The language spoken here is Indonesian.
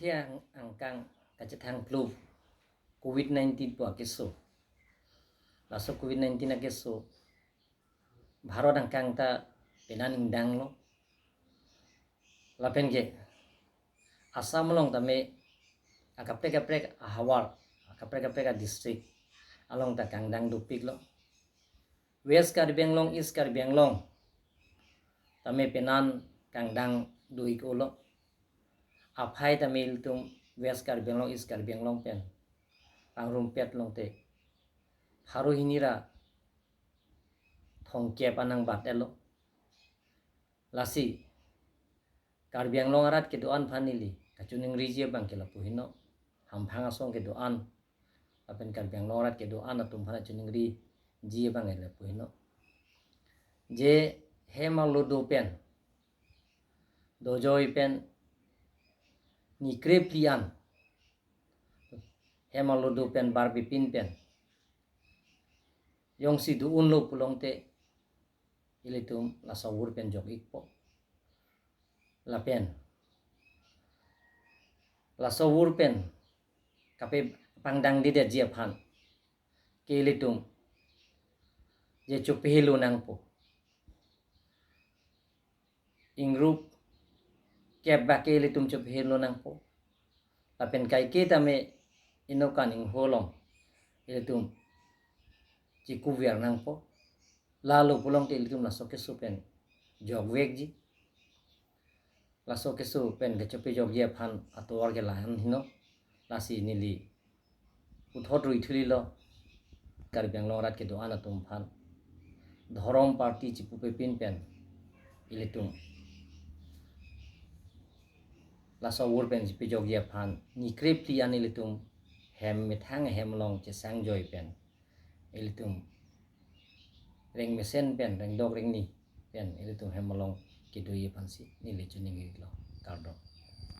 tiang angkang kacetang flu COVID-19 po keso laso COVID-19 na keso Bharot angkang ta penaning dang lo lapen ge asam long tame akaprek ahawar akaprek district along ta kangdang dupik lo West Karbeng long East Karbeng long tame penan kangdang duik ulo aphai tamil tum West Karbeng long East Karbeng long pen pangrumpet long te haru hinira thongke panang batelo lasi Karbeng long arat ke doan phanili kachuning rijia bang ke lapuhino hamphanga song ke doan apen Karbeng long arat ke doan atum phana chuning ri jia bang ke lapuhino je hemaludo pen dojoi pen ni kreplian hemaludo pen barbipin pen yong si du unlo pulong te ilitum la sawur pen jok ikpo la pen la sawur pen kape pangdang di de jia phan ke ilitum je chupihilo nangpo ingrup kep ba ke ilitum chupihilo nangpo la pen kai ke tame inokan ing holong ilitum cikuviar nangpo lalu pulong te ilitum la soke supen jog wegji la soke supen ke chopi jog ye phan atwar ke lahan hino lasi nili uthot rui thuli lo Karbeng long rat ke doan atum phan dhorom party chipu pe pin pen ilitum la sawur pen chipi jog ye phan ni krepli an ilitum hem mithang hem long che sang joy pen ilitum reng mesen pen reng dog reng ni pen ilitum hem long ke do ye phan si nili chuning lo kardom